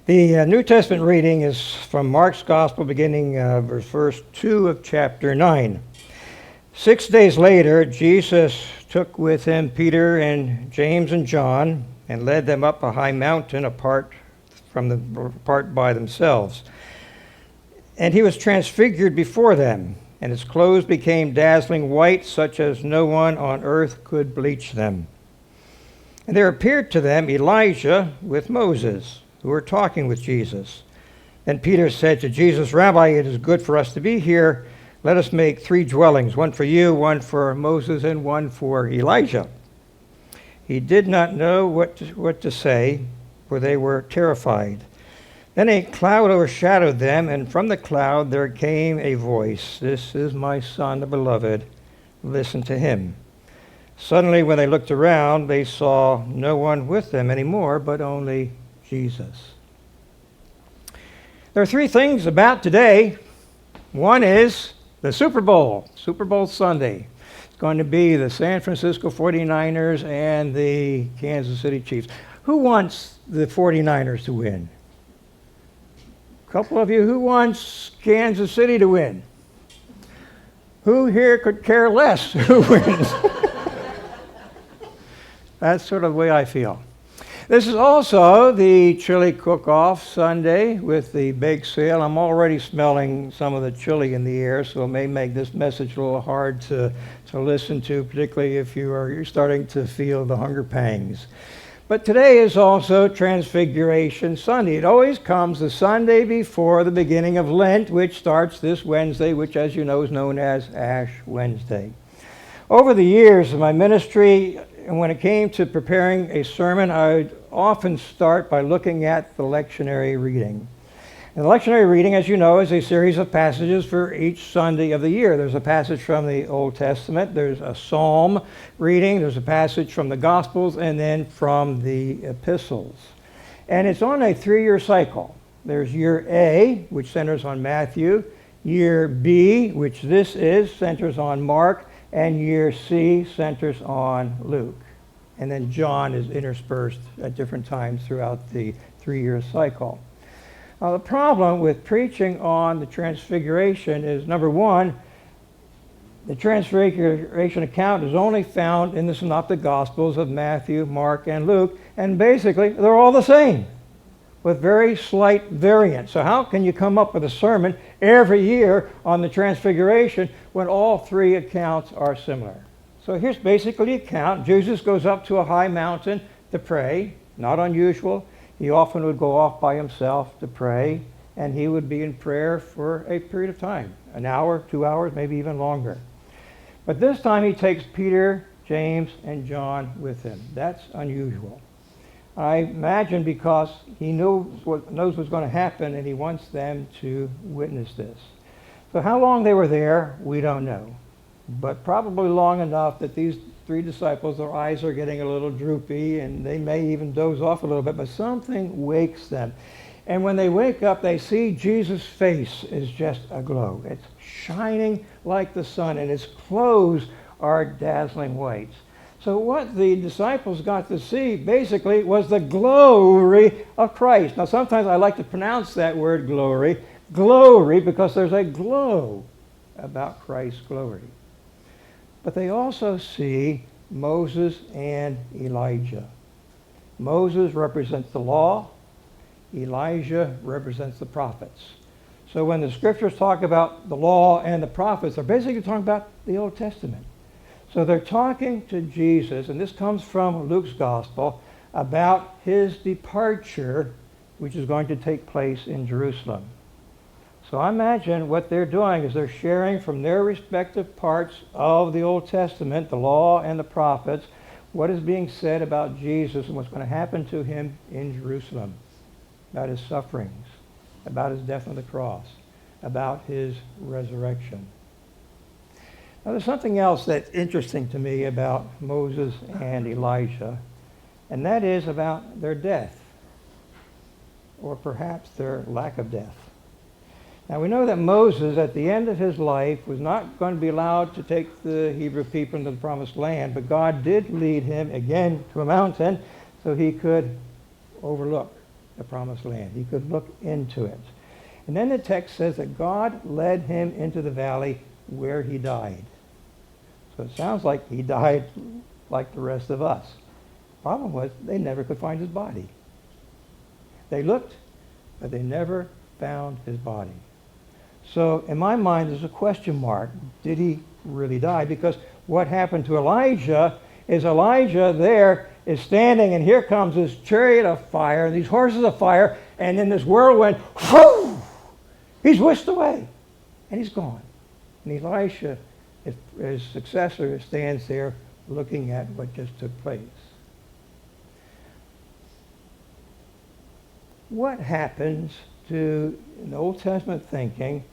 The New Testament reading is from Mark's Gospel, beginning verse 2 of chapter 9. 6 days later, Jesus took with him Peter and James and John and led them up a high mountain apart by themselves. And he was transfigured before them, and his clothes became dazzling white, such as no one on earth could bleach them. And there appeared to them Elijah with Moses, who were talking with Jesus. Then Peter said to Jesus, "Rabbi, it is good for us to be here. Let us make 3 dwellings, one for you, one for Moses, and one for Elijah." He did not know what to say, for they were terrified. Then a cloud overshadowed them, and from the cloud there came a voice, "This is my Son, the beloved. Listen to him." Suddenly, when they looked around, they saw no one with them anymore, but only Jesus. There are 3 things about today. One is the Super Bowl Sunday. It's going to be the San Francisco 49ers and the Kansas City Chiefs. Who wants the 49ers to win? A couple of you. Who wants Kansas City to win? Who here could care less who wins? That's sort of the way I feel. This is also the chili cook-off Sunday with the bake sale. I'm already smelling some of the chili in the air, so it may make this message a little hard to listen to, particularly if you're starting to feel the hunger pangs. But today is also Transfiguration Sunday. It always comes the Sunday before the beginning of Lent, which starts this Wednesday, which, as you know, is known as Ash Wednesday. Over the years of my ministry, and when it came to preparing a sermon, I would often start by looking at the lectionary reading. And the lectionary reading, as you know, is a series of passages for each Sunday of the year. There's a passage from the Old Testament, there's a psalm reading, there's a passage from the Gospels, and then from the epistles. And it's on a 3-year cycle. There's year A, which centers on Matthew, year B, which this is, centers on Mark, and year C centers on Luke. And then John is interspersed at different times throughout the 3-year cycle. Now, the problem with preaching on the Transfiguration is, number one, the Transfiguration account is only found in the Synoptic Gospels of Matthew, Mark, and Luke, and basically they're all the same, with very slight variance. So how can you come up with a sermon every year on the Transfiguration when all 3 accounts are similar? So here's basically the account. Jesus goes up to a high mountain to pray, not unusual. He often would go off by himself to pray, and he would be in prayer for a period of time, an hour, 2 hours, maybe even longer. But this time he takes Peter, James, and John with him. That's unusual. I imagine because he knows what's going to happen, and he wants them to witness this. So how long they were there, we don't know. But probably long enough that these 3 disciples, their eyes are getting a little droopy, and they may even doze off a little bit, but something wakes them. And when they wake up, they see Jesus' face is just aglow. It's shining like the sun, and his clothes are dazzling white. So what the disciples got to see, basically, was the glory of Christ. Now, sometimes I like to pronounce that word glory, because there's a glow about Christ's glory. But they also see Moses and Elijah. Moses represents the law. Elijah represents the prophets. So when the scriptures talk about the law and the prophets, they're basically talking about the Old Testament. So they're talking to Jesus, and this comes from Luke's Gospel, about his departure, which is going to take place in Jerusalem. So I imagine what they're doing is they're sharing from their respective parts of the Old Testament, the law and the prophets, what is being said about Jesus and what's going to happen to him in Jerusalem, about his sufferings, about his death on the cross, about his resurrection. Now, there's something else that's interesting to me about Moses and Elijah, and that is about their death, or perhaps their lack of death. Now, we know that Moses, at the end of his life, was not going to be allowed to take the Hebrew people into the promised land, but God did lead him again to a mountain so he could overlook the promised land. He could look into it. And then the text says that God led him into the valley where he died. So it sounds like he died like the rest of us. Problem was, they never could find his body. They looked, but they never found his body. So in my mind, there's a question mark. Did he really die? Because what happened to Elijah is Elijah there is standing, and here comes this chariot of fire, these horses of fire, and in this whirlwind, whoo, he's whisked away, and he's gone. And Elisha, his successor, stands there looking at what just took place. What happens to, in the Old Testament thinking,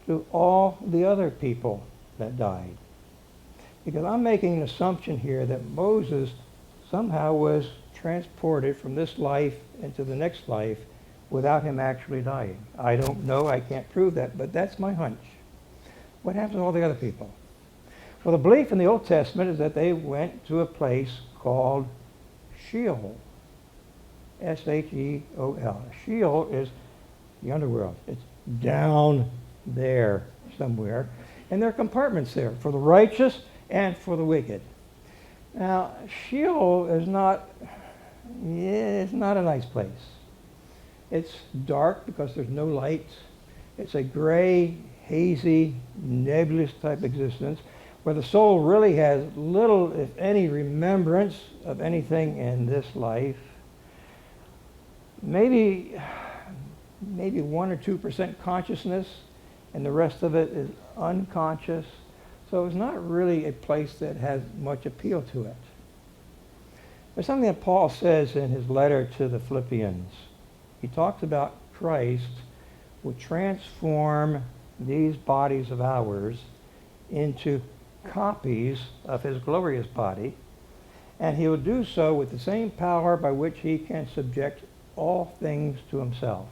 to all the other people that died? Because I'm making an assumption here that Moses somehow was transported from this life into the next life without him actually dying. I don't know, I can't prove that, but that's my hunch. What happens to all the other people? Well, the belief in the Old Testament is that they went to a place called Sheol. S-H-E-O-L. Sheol is the underworld. It's down there somewhere. And there are compartments there for the righteous and for the wicked. Now, Sheol is it's not a nice place. It's dark because there's no light. It's a gray, hazy, nebulous type existence where the soul really has little, if any, remembrance of anything in this life. Maybe 1 or 2% consciousness, and the rest of it is unconscious. So it's not really a place that has much appeal to it. There's something that Paul says in his letter to the Philippians. He talks about Christ will transform these bodies of ours into copies of his glorious body, and he will do so with the same power by which he can subject all things to himself.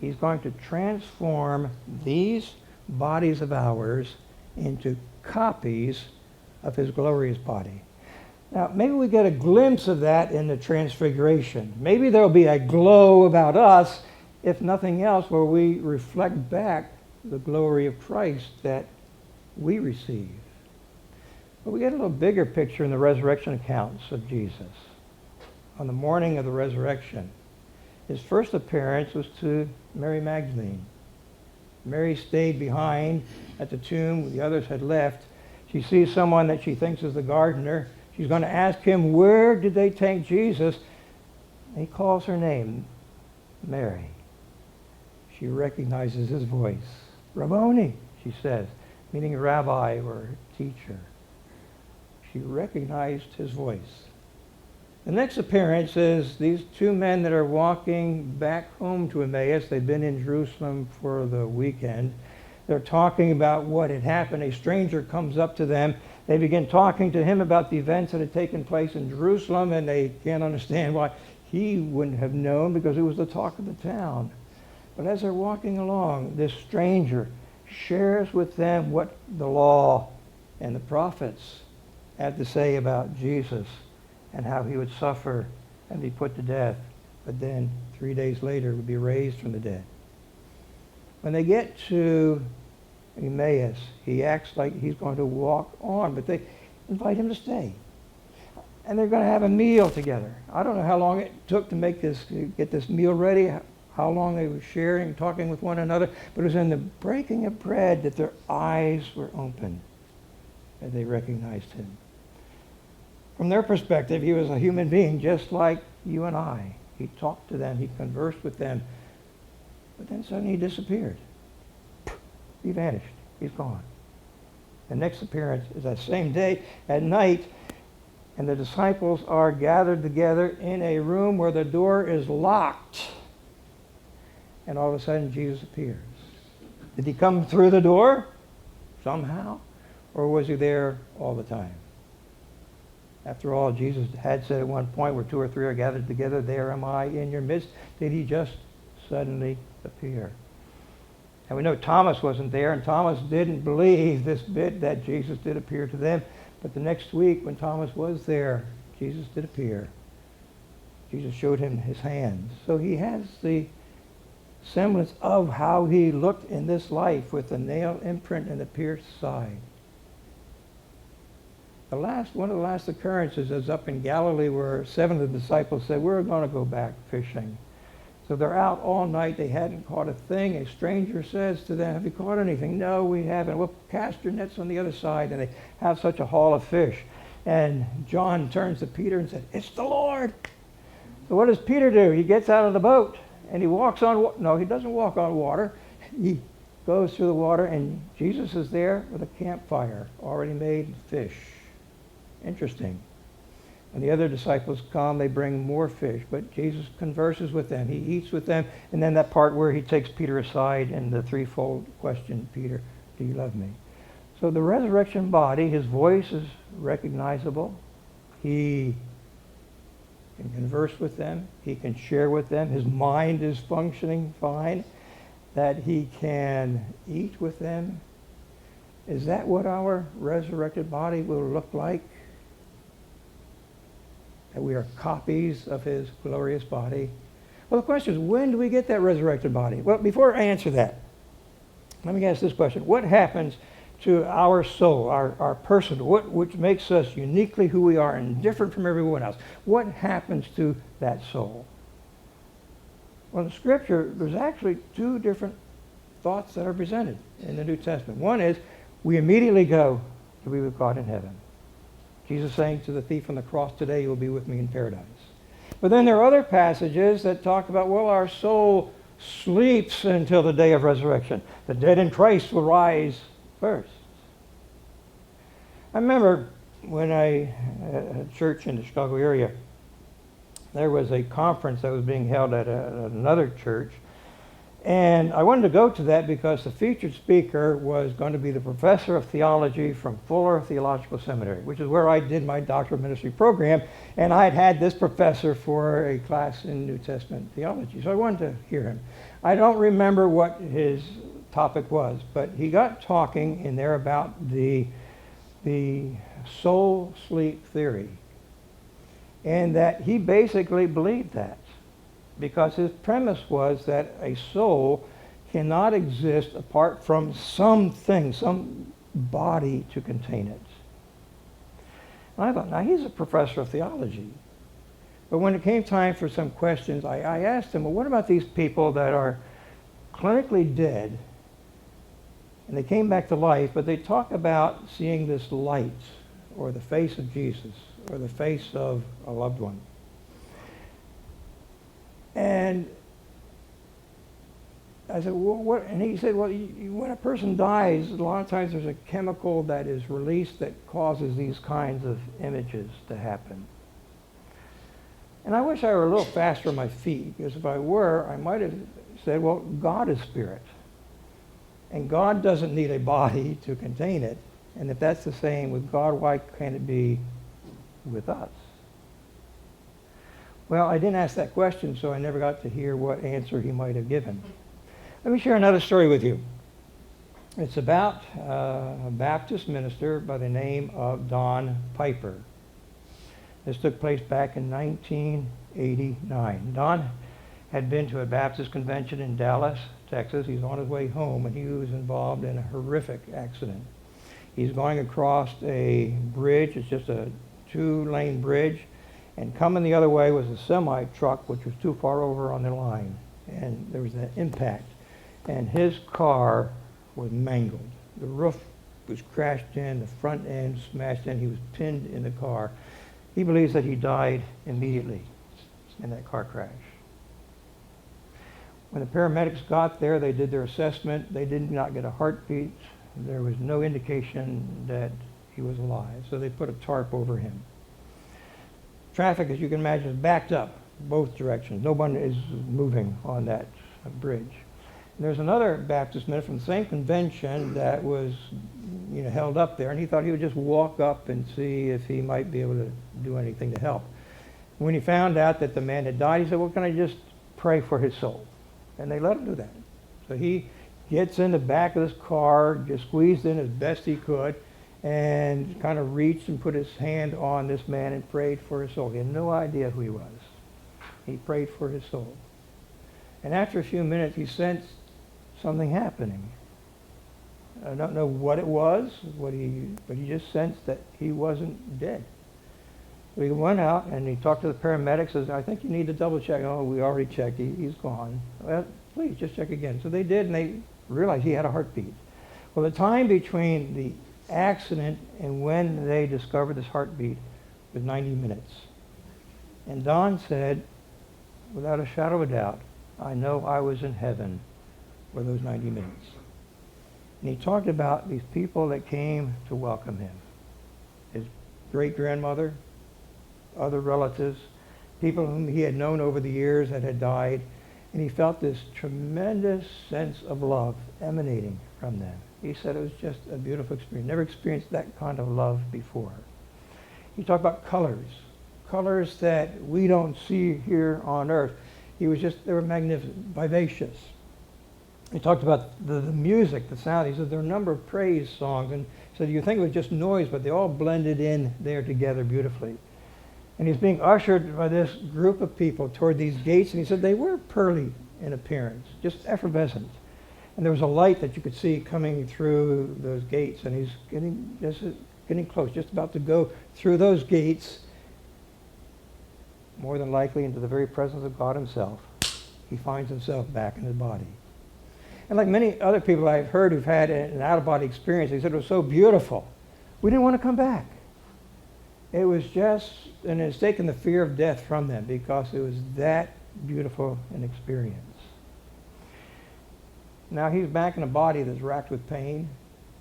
He's going to transform these bodies of ours into copies of his glorious body. Now, maybe we get a glimpse of that in the Transfiguration. Maybe there'll be a glow about us, if nothing else, where we reflect back the glory of Christ that we receive. But we get a little bigger picture in the resurrection accounts of Jesus. On the morning of the resurrection, his first appearance was to Mary Magdalene. Mary stayed behind at the tomb. The others had left. She sees someone that she thinks is the gardener. She's going to ask him, where did they take Jesus? And he calls her name, Mary. She recognizes his voice. Rabboni, she says, meaning a rabbi or a teacher. She recognized his voice. The next appearance is these two men that are walking back home to Emmaus. They've been in Jerusalem for the weekend. They're talking about what had happened. A stranger comes up to them. They begin talking to him about the events that had taken place in Jerusalem, and they can't understand why he wouldn't have known because it was the talk of the town. But as they're walking along, this stranger shares with them what the law and the prophets had to say about Jesus and how he would suffer and be put to death, but then 3 days later would be raised from the dead. When they get to Emmaus, he acts like he's going to walk on, but they invite him to stay. And they're going to have a meal together. I don't know how long it took to get this meal ready, how long they were sharing, talking with one another, but it was in the breaking of bread that their eyes were opened and they recognized him. From their perspective, he was a human being just like you and I. He talked to them, he conversed with them, but then suddenly he disappeared. He vanished. He's gone. The next appearance is that same day at night, and the disciples are gathered together in a room where the door is locked. And all of a sudden, Jesus appears. Did he come through the door somehow? Or was he there all the time? After all, Jesus had said at one point, where 2 or 3 are gathered together, there am I in your midst. Did he just suddenly appear? And we know Thomas wasn't there, and Thomas didn't believe this bit that Jesus did appear to them. But the next week, when Thomas was there, Jesus did appear. Jesus showed him his hands. So he has the semblance of how he looked in this life with the nail imprint in the pierced side. One of the last occurrences is up in Galilee where 7 of the disciples said, we're going to go back fishing. So they're out all night. They hadn't caught a thing. A stranger says to them, have you caught anything? No, we haven't. Well, cast your nets on the other side. And they have such a haul of fish. And John turns to Peter and said, it's the Lord. So what does Peter do? He gets out of the boat and he walks on No, he doesn't walk on water. He goes through the water and Jesus is there with a campfire, already made fish. Interesting. When the other disciples come, they bring more fish, but Jesus converses with them. He eats with them, and then that part where he takes Peter aside and the threefold question, Peter, do you love me? So the resurrection body, his voice is recognizable. He can converse with them. He can share with them. His mind is functioning fine, that he can eat with them. Is that what our resurrected body will look like? That we are copies of his glorious body? Well, the question is, when do we get that resurrected body? Well, before I answer that, let me ask this question. What happens to our soul, our person, which makes us uniquely who we are and different from everyone else? What happens to that soul? Well, in Scripture, there's actually 2 different thoughts that are presented in the New Testament. One is, we immediately go to be with God in heaven. Jesus saying to the thief on the cross, today you will be with me in paradise. But then there are other passages that talk about, well, our soul sleeps until the day of resurrection. The dead in Christ will rise first. I remember when I at a church in the Chicago area, there was a conference that was being held at another church. And I wanted to go to that because the featured speaker was going to be the professor of theology from Fuller Theological Seminary, which is where I did my doctoral ministry program. And I had this professor for a class in New Testament theology. So I wanted to hear him. I don't remember what his topic was, but he got talking in there about the soul sleep theory. And that he basically believed that. Because his premise was that a soul cannot exist apart from something, some body to contain it. And I thought, now he's a professor of theology. But when it came time for some questions, I asked him, well, what about these people that are clinically dead and they came back to life, but they talk about seeing this light or the face of Jesus or the face of a loved one? And I said, well, what? And he said, well, when a person dies, a lot of times there's a chemical that is released that causes these kinds of images to happen. And I wish I were a little faster on my feet, because if I were, I might have said, well, God is spirit. And God doesn't need a body to contain it. And if that's the same with God, why can't it be with us? Well, I didn't ask that question, so I never got to hear what answer he might have given. Let me share another story with you. It's about a Baptist minister by the name of Don Piper. This took place back in 1989. Don had been to a Baptist convention in Dallas, Texas. He's on his way home, and he was involved in a horrific accident. He's going across a bridge. It's just a 2-lane bridge. And coming the other way was a semi-truck, which was too far over on the line. And there was an impact. And his car was mangled. The roof was crashed in, the front end smashed in. He was pinned in the car. He believes that he died immediately in that car crash. When the paramedics got there, they did their assessment. They did not get a heartbeat. There was no indication that he was alive. So they put a tarp over him. Traffic, as you can imagine, is backed up both directions. No one is moving on that bridge. And there's another Baptist minister from the same convention that was held up there, and he thought he would just walk up and see if he might be able to do anything to help. When he found out that the man had died, he said, well, can I just pray for his soul? And they let him do that. So he gets in the back of this car, just squeezed in as best he could, and kind of reached and put his hand on this man and prayed for his soul. He had no idea who he was. He prayed for his soul. And after a few minutes, he sensed something happening. I don't know what it was, but he just sensed that he wasn't dead. So he went out and he talked to the paramedics, says, I think you need to double check. Oh, we already checked. He's gone. Well, please, just check again. So they did, and they realized he had a heartbeat. Well, the time between the accident and when they discovered this heartbeat was 90 minutes. And Don said, without a shadow of a doubt, I know I was in heaven for those 90 minutes. And he talked about these people that came to welcome him. His great-grandmother, other relatives, people whom he had known over the years that had died, and he felt this tremendous sense of love emanating from them. He said it was just a beautiful experience. Never experienced that kind of love before. He talked about colors that we don't see here on earth. They were magnificent, vivacious. He talked about the music, the sound. He said there were a number of praise songs, and he said you think it was just noise, but they all blended in there together beautifully. And he's being ushered by this group of people toward these gates, and he said they were pearly in appearance, just effervescent. And there was a light that you could see coming through those gates, and he's getting close, just about to go through those gates, more than likely into the very presence of God himself. He finds himself back in his body. And like many other people I've heard who've had an out-of-body experience, they said it was so beautiful. We didn't want to come back. It was just, and it's taken the fear of death from them because it was that beautiful an experience. Now he's back in a body that's racked with pain.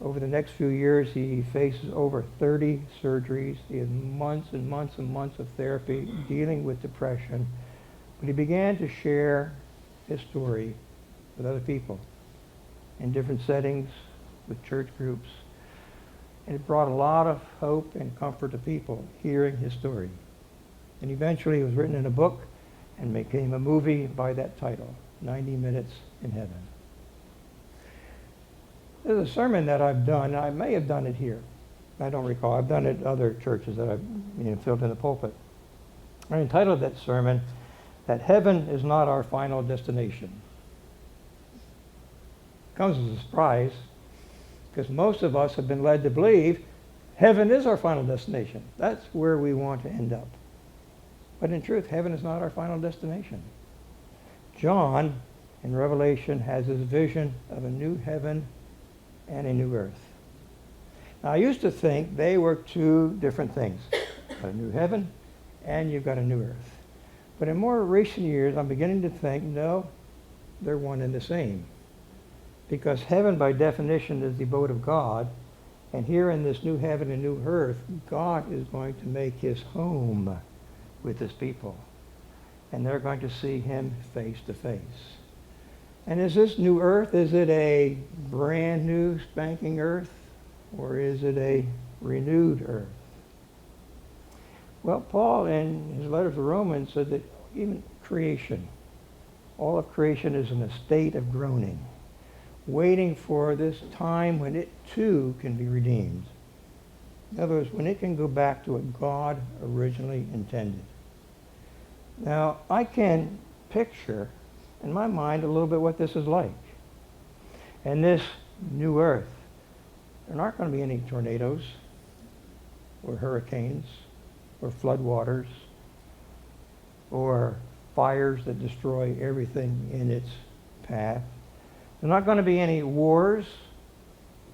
Over the next few years, he faces over 30 surgeries. He has months and months and months of therapy dealing with depression. But he began to share his story with other people in different settings, with church groups. And it brought a lot of hope and comfort to people hearing his story. And eventually it was written in a book and became a movie by that title, 90 Minutes in Heaven. There's a sermon that I've done. I may have done it here. I don't recall. I've done it at other churches that I've filled in the pulpit. I entitled that sermon, that heaven is not our final destination. Comes as a surprise, because most of us have been led to believe heaven is our final destination. That's where we want to end up. But in truth, heaven is not our final destination. John, in Revelation, has his vision of a new heaven and a new earth. Now, I used to think they were two different things. A new heaven and you've got a new earth. But in more recent years, I'm beginning to think, no, they're one and the same. Because heaven, by definition, is the abode of God. And here in this new heaven and new earth, God is going to make his home with his people. And they're going to see him face to face. And is this new earth, is it a brand new spanking earth? Or is it a renewed earth? Well, Paul, in his letter to Romans, said that even creation, all of creation is in a state of groaning, waiting for this time when it too can be redeemed. In other words, when it can go back to what God originally intended. Now, I can picture in my mind a little bit what this is like. And this new earth, there aren't going to be any tornadoes or hurricanes or floodwaters or fires that destroy everything in its path. There's not going to be any wars,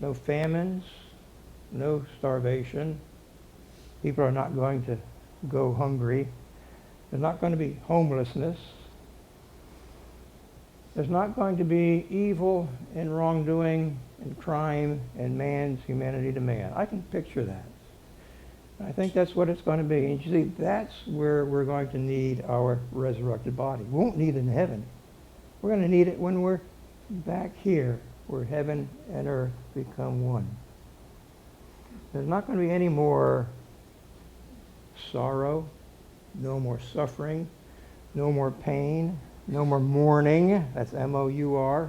no famines, no starvation. People are not going to go hungry. There's not going to be homelessness. There's not going to be evil and wrongdoing and crime and man's humanity to man. I can picture that. I think that's what it's going to be. And you see, that's where we're going to need our resurrected body. We won't need it in heaven. We're going to need it when we're back here, where heaven and earth become one. There's not going to be any more sorrow, no more suffering, no more pain, no more mourning. That's M-O-U-R-N-I-N-G.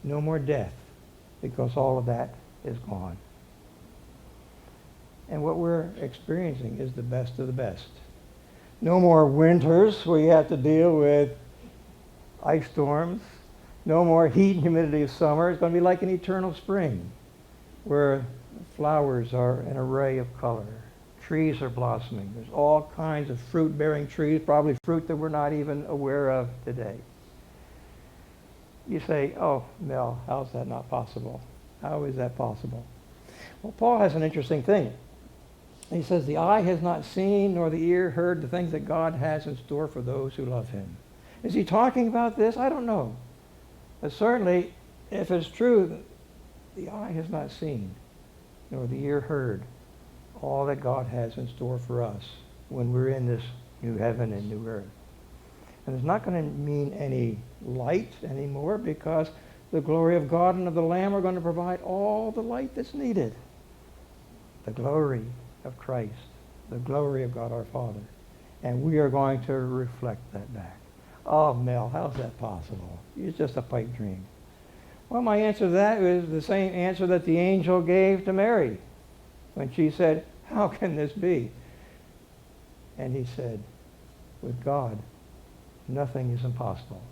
No more death, because all of that is gone. And what we're experiencing is the best of the best. No more winters where you have to deal with ice storms. No more heat and humidity of summer. It's going to be like an eternal spring where flowers are an array of color. Trees are blossoming. There's all kinds of fruit-bearing trees, probably fruit that we're not even aware of today. You say, oh, Mel, how is that not possible? How is that possible? Well, Paul has an interesting thing. He says, the eye has not seen nor the ear heard the things that God has in store for those who love him. Is he talking about this? I don't know. But certainly, if it's true, the eye has not seen nor the ear heard all that God has in store for us when we're in this new heaven and new earth. And it's not going to mean any light anymore because the glory of God and of the Lamb are going to provide all the light that's needed. The glory of Christ, the glory of God our Father. And we are going to reflect that back. Oh, Mel, how's that possible? It's just a pipe dream. Well, my answer to that is the same answer that the angel gave to Mary when she said, how can this be? And he said, with God, nothing is impossible.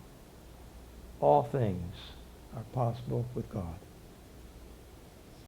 All things are possible with God.